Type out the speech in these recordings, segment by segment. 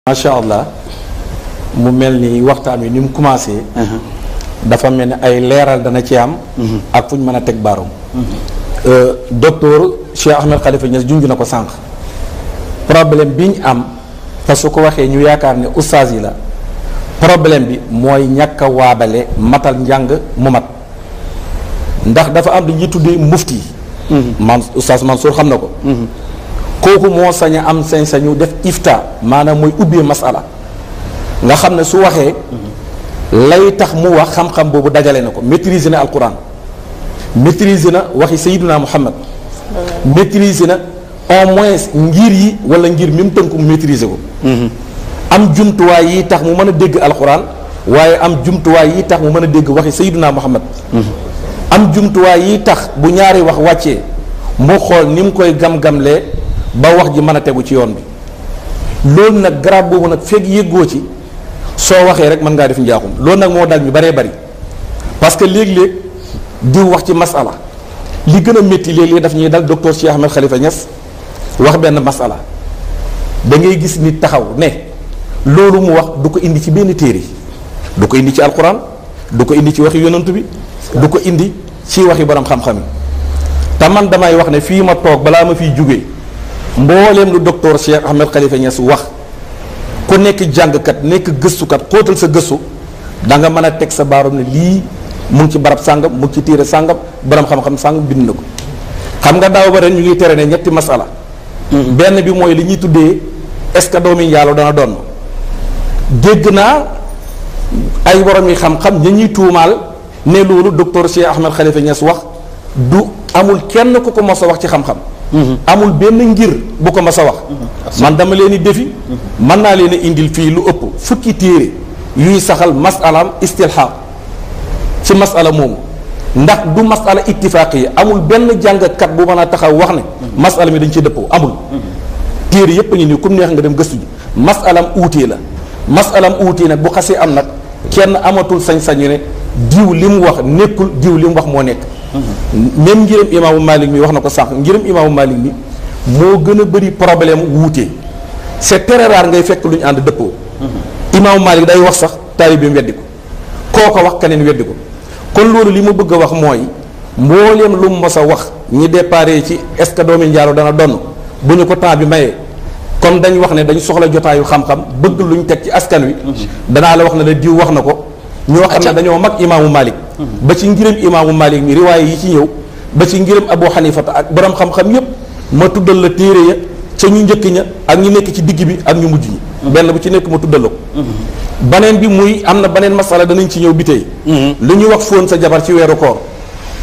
macha allah mu mel ni waxtaan wi ni mu commencé. dafa mel ni ay leeral dana ci am. ak fu ñu mën a teg baaroom. docteur Cheikh Ahmed Khalifa Niass junj na ko sànq. problème bi ñu am parce que ko waxee ñu yaakaar ne ustaas yi la problème bi mooy ñàkk a waabale matal njàng mu mat ndax dafa am lu ñuy tuddee mufti. man ustaas Mansour xam na ko. kooku moo sañ a am sañ-sañu def ifta maanaam mooy ubbee masala nga xam ne su waxee lay tax mu wax xam-xam boobu dajale na ko maîtriser na alquran maîtriser na waxi Sayyiduna Muhammad maîtriser na au moins ngir yi wala ngir mi mu tënku mu maîtriser ko am jumtuwaay yi tax mu mën a dégg alquran waaye am jumtuwaay yi tax mu mën a dégg waxi Sayyiduna Muhammad am jumtuwaay yi tax bu ñaari wax wàccee mu xool ni mu koy gam-gamlee ba wax ji mën a tegu ci yoon bi loolu nag garab boobu nag fekk yëggoo ci soo waxee rek mën ngaa def njaaxum loolu nag moo dal ñu baree bari parce que léeg-léeg di wax ci masala li gën a métti léeg-léeg daf ñuy dal docteur Cheikh Ahmed Khalifa Niass wax benn masala da ngay gis nit taxaw ne loolu mu wax du ko indi ci benn téere du ko indi ci alquran du ko indi ci waxi yonantu bi du ko indi ci waxi borom xam-xam yi te man damay wax ne fii ma toog balaa ma fiy jugee mbooleem lu docteur Cheikh Ahmed Khalifa Niass wax ku nekk jàngkat nekk gëstukat xóotal sa gëstu da nga mën a teg sa baaroom ne lii mu ngi ci barab sàngam mu ngi ci téere sàngam borom xam-xam sàngam bind na ko xam nga daaw ba ren ñu ngi tere ne ñetti masala benn bi mooy li ñuy tuddee est-ce que doomi njaalo dana doon dégg naa ay borom yi xam-xam ña ñuy tuumaal ne loolu docteur Cheikh Ahmed Khalifa Niass wax du amul kenn ku ko mos a wax ci xam-xam amul benn ngir bu ko mas a wax man dama leen di defi mën naa leen a indil fii lu ëpp fukki téere yuy saxal masalaam istilhaaq ci masala moomu ndax du masala ittifaaq yi amul benn jàngkat bu mën a taxaw wax ne masala mi dañ ci dëppoo amul téere yépp a ngi nii comme neex nga dem gëstu ji masalam uutee la masalam uutee nag bu xasee am nag kenn amatul sañ-sañu ne diw li mu wax nekkul diw li mu wax moo nekk même ngiram imaamu Malik mi wax na ko sànq ngiram imaamu Malik mi moo gën a bëri problème wuute c'est très rare ngay fekk lu ñu ànd dëppoo imaamu Malik day wax sax taalibeem weddi ko kooko wax keneen weddi ko kon loolu li ma bëgg a wax mooy mbooleem lu mu mos a wax ñi déparé ci est-ce que doomi njaalo dana donn bu ñu ko temps bi mayee comme dañ wax ne dañ soxla jotaayu xam-xam bëgg lu ñu teg ci askan wi danaa la wax ne la diw wax na ko ñoo xam ne dañoo mag imaamu Malik ba ci ngiram imaamu Malik mi riwaaye yi ci ñëw ba ci ngiram Abu Hanifata ak borom xam-xam yépp ma tuddal la téere ya ca ñu njëkk ña ak ñu nekk ci digg bi ak ñu mujj ñi benn bu ci nekk ma tuddal la ko baneen bi muy am na beneen masala danañ ci ñëw bi tey lu ñuy wax fóon sa jabar ci weeru koor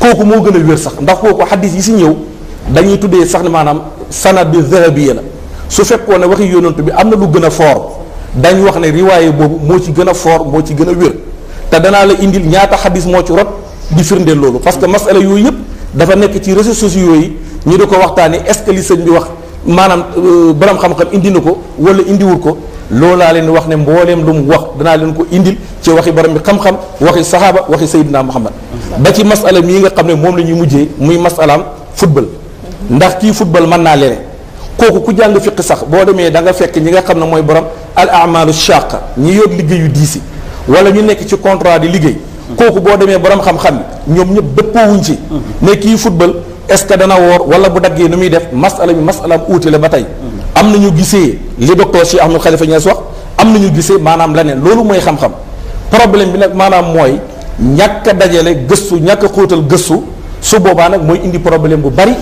kooku moo gën a wér sax ndax kooku xaddis yi si ñëw dañuy tuddee sax ne maanaam sanad bi zahabiya la su fekkoon ne waxi yonantu bi am na lu gën a foor dañ wax ne riwaaye boobu moo ci gën a foor moo ci gën a wér te danaa la indil ñaata xadis moo ci rot di firndeel loolu parce que masala yooyu yëpp dafa nekk ci réseaux sociaux yi ñu di ko waxtaanee est-ce que li sëñ bi wax maanaam borom xam-xam indi na ko wala indiwul ko loolaa leen wax ne mbooleem lu mu wax danaa leen ko indil ci waxi borom bi xam-xam waxi saxaaba waxi Sayyidina Muhammad ba ci masala mii nga xam ne moom la ñuy mujjee muy masalaam football ndax kii football mën naa lene kooku ku jàng fiq sax boo demee da nga fekk ñi nga xam ne mooy borom al amalu shaqa ñi yor liggéeyu diisi wala ñu nekk ci contrat di liggéey kooku boo demee borom xam-xam bi ñoom ñëpp dëppoowuñ ci ne kii football est-ce que dana woor wala bu daggee nu muy def masala mi masalaam uuti la ba tey am nañu gisee li docteur Cheikh Ahmed Khalifa Niass wax am nañu gisee maanaam leneen loolu mooy xam-xam problème bi nag maanaam mooy ñàkk a dajale gëstu ñàkk a xóotal gëstu su boobaa nag mooy indi problème bu bari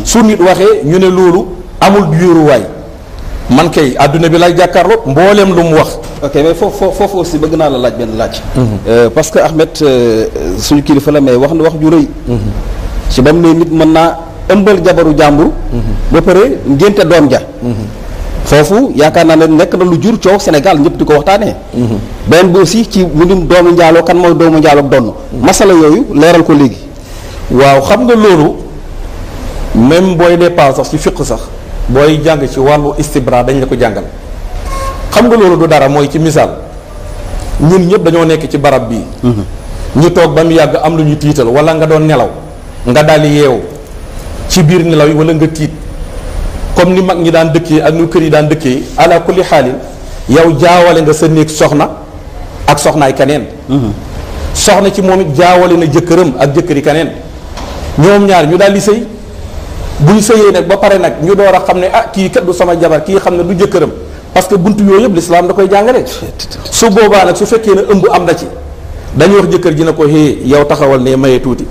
su nit waxee ñu ne loolu amul wéeruwaay man kay àdduna bi lay jàkkaarloo mbooleem lu mu wax. ok mais foofu aussi bëgg naa la laaj benn laaj. parce que Ahmed suñu kilifa la mais wax na wax ju rëy. ci ba mu ne nit mën naa ëmbal jabaru jàmbur. ba pare ngénte doom ja. foofu yaakaar naa ne nekk na lu jur coow Sénégal ñëpp di ko waxtaanee. beneen bi aussi ci mbirum doomu njaaloo kan mooy doomu njaaloo ak donn masala yooyu leeral ko léegi. waaw xam nga loolu même booy départ sax ci fiq sax. booy jàng ci wàllu istibra dañ la ko jàngal xam nga loolu du dara mooy ci misaal ñun ñëpp dañoo nekk ci barab bii ñu toog ba mu yàgg am lu ñu tiital wala nga doon nelaw nga daldi yeewu ci biir nelaw yi wala nga tiit comme ni mag ñi daan dëkkee ak nu kër yi daan dëkkee ala kulli xaalin yow jaawale nga sa néeg soxna ak soxnaay kaneen soxna ci moom it jaawale na jëkkëram ak jëkkëri kaneen ñoom ñaar ñu daal di sëy buñ sëyee nag ba pare nag ñu door a xam ne ah kii kat du sama jabar kii xam ne du jëkkëram parce que buntu yooyu yëpp l'islam da koy jàngale su boobaa nag su fekkee ne ëmb am na ci dañuy wax jëkkër ji ne ko hé yow taxawal ne maye tuuti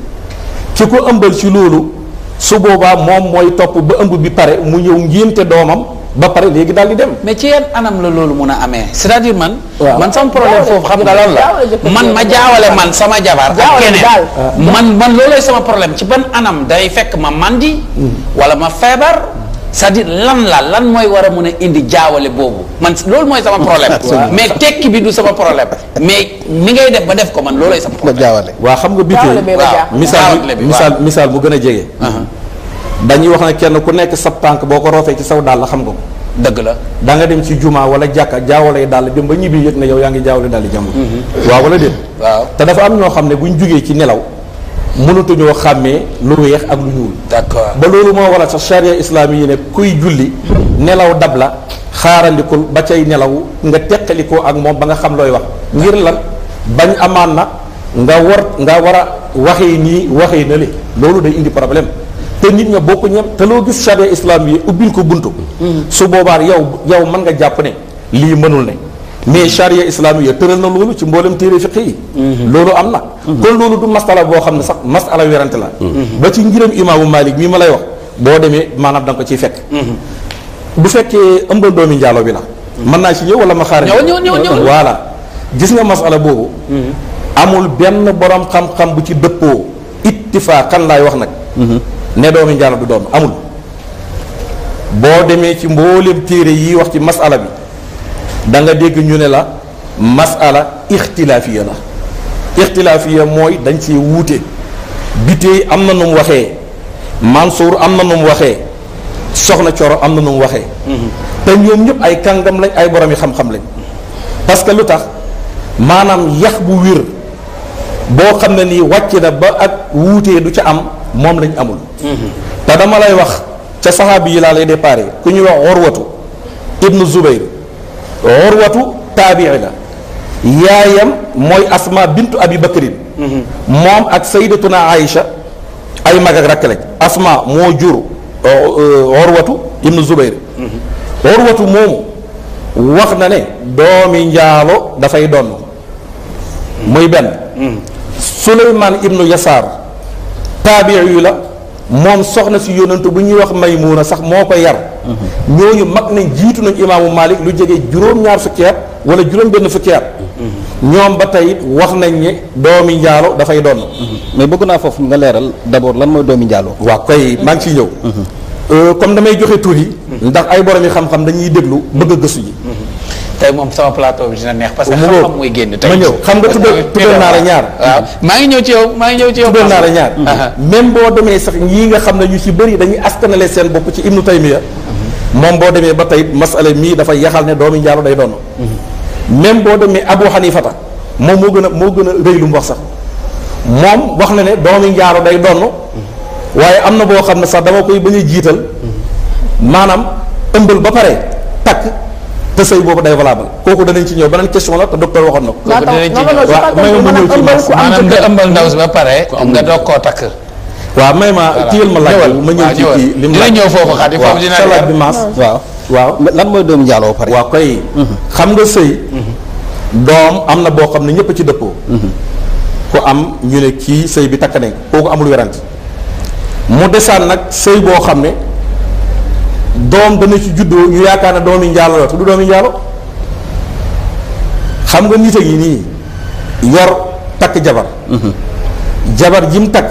ki ko ëmbal ci loolu su boobaa moom mooy topp ba ëmb bi pare mu ñëw ngénte doomam ba pare léegi daal di dem. mais ci yan anam la loolu mun a amee c'est-à-dire man. waaw man sama problème foofu xam nga lan la man ma jaawale man sama jabar ak keneen man loolooy sama problème ci ban anam day fekk ma mandi wala ma feebar c'est-à-dire lan mooy war a mun a indi jaawale boobu man loolu mooy sama problème mais tekki bi du sama problème mais ni ngay def ba def ko man loolooy sama problème jaawale waa xam nga bitee waaw misaal bu gën a jege dañuy wax ne kenn ku nekk sa tànk boo ko roofee ci saw daal la xam nga ko dëgg la da nga dem ci juma wala jàkka jaawale daal dem ba ñibbi yëg ne yow yaa ngi jaawale daal di jàmm waaw wala déet waaw te dafa am ñoo xam ne buñ jugee ci nelaw mënatuñoo xàmmee lu weex ak lu ñuul d'accord ba loolu moo waral sax charia islami yi ne kuy julli nelaw dab la xaarandikul ba cay nelaw nga teqalikoo ak moom ba nga xam looy wax ngir lan bañ amaan na nga war a waxee nii waxee na li loolu day indi problème te nit ña bokku ñem te loo gis charia islam yi ubbil ko buntu su boobaa yow mën nga jàpp ne lii mënul ne mais charia islam yi tëral na loolu ci mboolem téere fiq yi loolu am na kon loolu du masala boo xam ne sax masala werante la ba ci ngiram imaamu Malik mii ma lay wax boo demee maanaam da nga ko ciy fekk bu fekkee ëmbal doomi njaalo bi la mën naa ci ñëw wala ma xaar ñëw voilà gis nga masala boobu amul benn borom xam-xam bu ci dëppoo ittifaakan laay wax nag ne doomi njaalo du doom amul boo demee ci mboolem téere yi wax ci masala bi da nga dégg ñu ne la masala ixtilaafiya la ixtilaafiya mooy dañ ci wuute bitey am na nu mu waxee Mansour am na nu mu waxee soxna Coro am na nu mu waxee te ñoom ñëpp ay kàngam lañ ay borom yi xam-xam lañ parce que lu tax maanaam yax bu wér boo xam ne nii wàcc na ba ak wuutee du ca am moom lañ amul te dama lay wax ca saxaabi yi laa lay déparé ku ñuy wax Urwatu ibnu Zubayr Urwatu taabii la yaayam mooy Asma bintu Abi Bakrin moom ak sayyidatuna Aïcha ay mag ak rakk lañ Asma moo jur Urwatu ibnu Zubayr Urwatu moomu wax na ne doomi njaalo dafay donn muy benn Suleymaan ibnu Yasaar taabii yu la moom soxna si yonantu bu ñuy wax Maymuna sax moo ko yar ñooñu mag nañ jiitu nañ imaamu Malik lu jege juróom-ñaar fukki at wala juróom-benn fukki at ñoom ba tey wax nañ ne doomi njaalo dafay doon mais bëgg naa foofu nga leeral d'abord lan mooy doomi njaalo waaw koy maa ngi ciy ñëw comme damay joxe tur yi ndax ay borom yi xam-xam dañuy déglu bëgg a gëstu ji tey moom sama plateau bi dina neex parce que xam-xam muy génn tey ma ñëw xam nga tuddal naa la ñaar waaw maa ngi ñëw ci yow tuddal naa la ñaar même boo demee sax ñii nga xam ne ñu ci bëri dañuy askanale seen bopp ci Ibnu Taymiya moom boo demee ba tey masala mii dafay yaxal ne doomi njaalo day doon même boo demee Abu Hanifata moom moo gën a rëy lu mu wax sax moom wax na ne doomi njaalo day doon waaye am na boo xam ne sax dama koy bañ a jiital maanaam ëmbal ba pare takk te sëy boobu day valable kooku danañ ci ñëw beneen question la te docteur waxoon na ko. waaw maanaam nga ëmbal ndaw si ba pare nga doog koo takk. waaw may ma téyel ma laaj ma ñëw ci kii li mu laaj ñëw foofu xati foofu dina sa laaj bi maas waaw lan mooy doomu njaaloo pare waaw koy xam nga sëy doom am na boo xam ne ñëpp ci dëppoo ku am ñu ne kii sëy bi takk nañ kooku amul werante mu desaan nag sëy boo xam ne doom dana ci juddoo ñu yaakaar ne doomi njaalo la te du doomi njaalo xam nga nit a ngi nii yor takk jabar jabar ji mu takk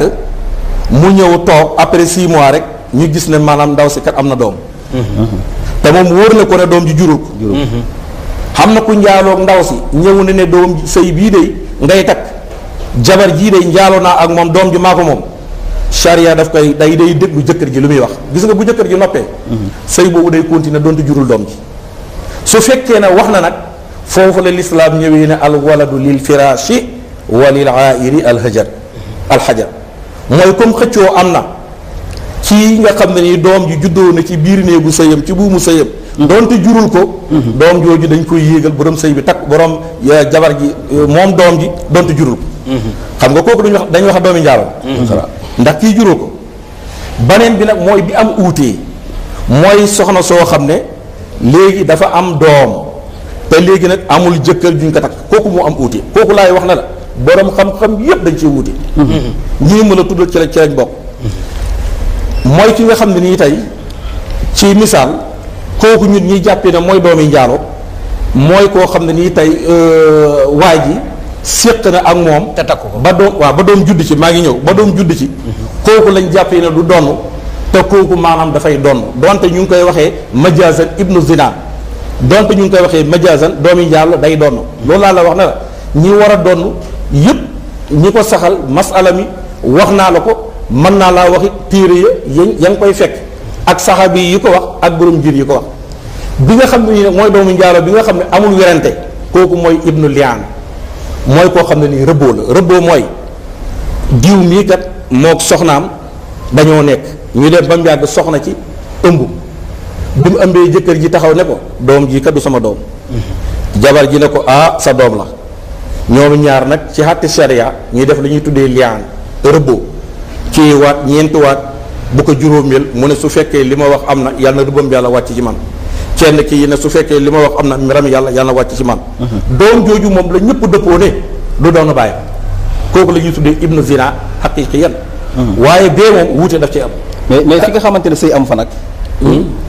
mu ñëw toog après 6 mois rek ñu gis ne maanaam ndaw si kat am na doom te moom wóor na ko ne doom ji jurul ko xam na ku njaaloog ndaw si ñëw ne ne doom sëy bii de ngay takk jabar jii de njaaloo naa ak moom doom ji maa ko moom charia daf koy day déglu jëkkër ji lu muy wax gis nga bu jëkkër ji noppee sëy boobu day continuer doonte jurul doom ji su fekkee ne wax na nag foofu la lislaam ñëwee ne al waladu lil firaashi wa lil aa'iri alhajar mooy comme xëccoo am na ci nga xam ne nii doom ji juddoo na ci biir néegu sëyam ci buumu sëyam doonte jurul ko doom jooju dañ koy yéegal borom sëy bi takk borom jabar ji moom doom ji doonte jurul ko xam nga kooku dañuy wax doomi njaalo ndax kii jurul ko baneen bi nag mooy bi am uutee mooy soxna soo xam ne léegi dafa am doom te léegi nag amul jëkkër juñ ko takk kooku moo am uutee kooku laay wax na la borom xam-xam yépp dañ ci wuute ñii mën a tuddal ci lañ bokk mooy ki nga xam ne nii tey ci misaal kooku ñun ñuy jàppee ne mooy doomi njaalo mooy koo xam ne nii tey waay ji séq na ak moom te takku ko ba doom judd ci maa ngi ñëw ba doom judd ci kooku lañ jàppee ne du donn te kooku maanaam dafay donn donte ñu ngi koy waxee majazan ibnu zina donte ñu ngi koy waxee majazan doomi njaalo day donn loolu laa la wax ne la ñi war a donn yëpp ñi ko saxal masala mi wax naa la ko mën naa laa waxi téere ya nga koy fekk ak saxaabi yi ko wax ak borom jiir yi ko wax bi nga xam ne nii nag mooy doomu njaalo bi nga xam ne amul werante kooku mooy ibnu liaan mooy koo xam ne nii rëbboo la rëbboo mooy diw mii kat mook soxnaam dañoo nekk ñu dem ba mu yàgg soxna ci ëmb bi mu ëmbee jëkkër ji taxaw ne ko doom ji kat du sama doom jabar ji ne ko sa doom la ñoom ñaar nag ci xatti sharia ñuy def la ñuy tuddee liaan rëbboo ci waat ñeenti waat bu ko juróomeel mu ne su fekkee li ma wax am na yàlla na rëbbam yàlla wàcc ci man kenn kii ne su fekkee li ma wax am na mbiram yàlla na wàcc ci man doom jooju moom la ñëpp dëppoo ne du doon bàyyi kooku la ñuy tuddee ibnu zina haqiqiyan waaye bee moom wuute daf ci am mais fi nga xamante ne sëy amu fa nag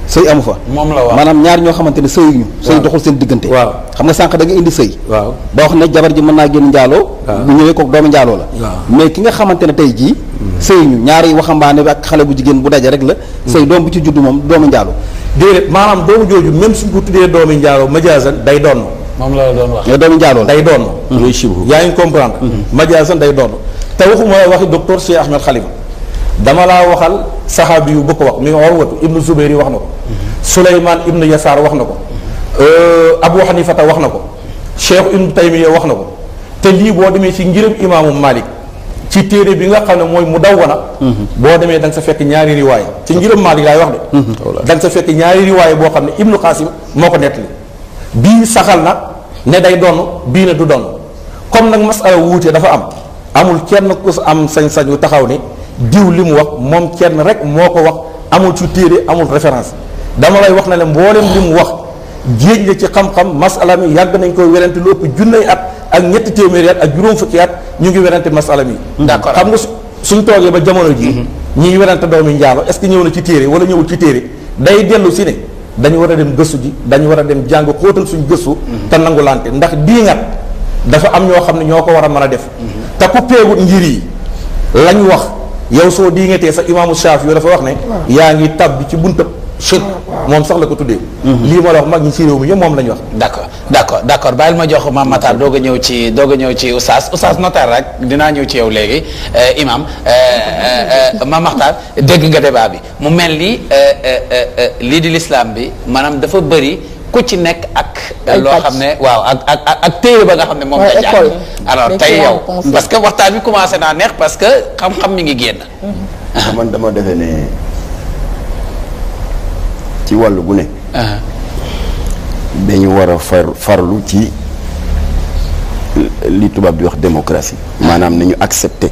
sëy amu fa moom la wax maanaam ñaar ñoo xamante ne sëyuñu sëy doxul seen diggante waaw xam nga sànq da nga indi sëy waaw ba wax ne jabar ji mën naa génn njaaloo bu ñëwee kooku doomu njaaloo la mais ki nga xamante ne tey jii sëyuñu ñaari waxambaane bi ak xale bu jigéen bu daje rek la sëy doom bu ci juddu moom doomu njaaloo déedéet maanaam doomu jooju même suñ ko tuddee doomi njaaloo majaasan day doon moom la doon wax mais doomu njaaloo la day doon yooyu shibhu yaa ngi comprendre majaasan day doon te waxuma waxi docteur Cheikh Ahmed Khalifa dama laa waxal saxaabi yu bu ko wax mi nga Urwatu ibnu Zubayr yi wax na ko Souleymane ibnu Yasaar wax na ko Abu Hanifata wax na ko Cheikh ibnu Taymiya wax na ko te lii boo demee ci ngiram imaamu Malik ci téere bi nga xam ne mooy mu dawwana boo demee da nga sa fekk ñaari riwaay ci ngiram Malik laay wax de da nga sa fekk ñaari riwaay boo xam ne ibnu Qasim moo ko nettali bii saxal na ne day donn bii ne du donn comme nag masala wuute dafa amul kenn ku am sañ-sañu taxaw ne diw li mu wax moom kenn rek moo ko wax amul ci téere amul référence dama lay wax na ne mboolem li mu wax géej la ci xam-xam masala mi yàgg nañ koy werante lu ëpp junney at ak ñetti téeméeri at ak juróom fukki at ñu ngi werante masala mi d'accord xam nga suñ toogee ba jamono ji ñiy werante doomi njaalo est-ce que ñëw na ci téere wala ñëwul ci téere day dellu si ne dañu war a dem gëstu ji dañu war a dem jàng xóotal suñ gëstu te nangulante ndax diingat dafa am ñoo xam ne ñoo ko war a mën a def te ku peegut ngir yi lañ wax yow soo diingatee sa imaamu Shaafi dafa wax ne yaa ngi tab bi ci buntab shirk moom sax la ko tuddee lii ma la wax mag ñi ci réew mi yëpp moom la ñu wax d'accord bàyyil ma jox Mame Matar doog a ñëw ci oustaz notaire rek dinaa ñëw ci yow léegi imam Mame Matar dégg nga débat bi mu mel ni lii di l'islam bi maanaam dafa bëri ku ci nekk ak loo xam ne waaw ak téere ba nga xam ne moom nga jàng alors tey yow parce que waxtaan bi commencé naa neex parce que xam-xam mi ngi génn man dama defee ne ci wàllu gu ne dañu war a farlu ci li tubaab di wax démocratie maanaam nañu accepter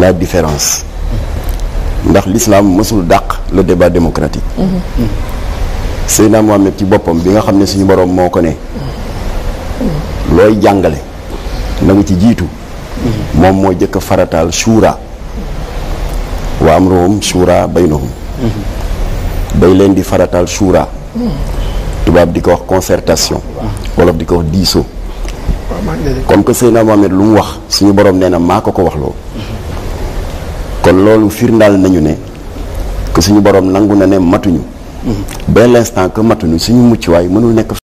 la différence ndax l'islam mësul dàq le débat démocratique Seydina Mohamed ci boppam bi nga xam ne suñu boroom moo ko ne looy jàngale na nga ci jiitu moom moo jëkk a farataal shura wa amruhum shura baynahum day leen di farataal shura tubaab di ko wax concertation wolof di ko wax diisoo comme que Seydina Mohamed lu mu wax suñu boroom nee na maa ko wax loo kon loolu firndaal nañu ne que suñu boroom nangu na ne matuñu dès l'instant que matuñu suñu mucc waay mënul nekk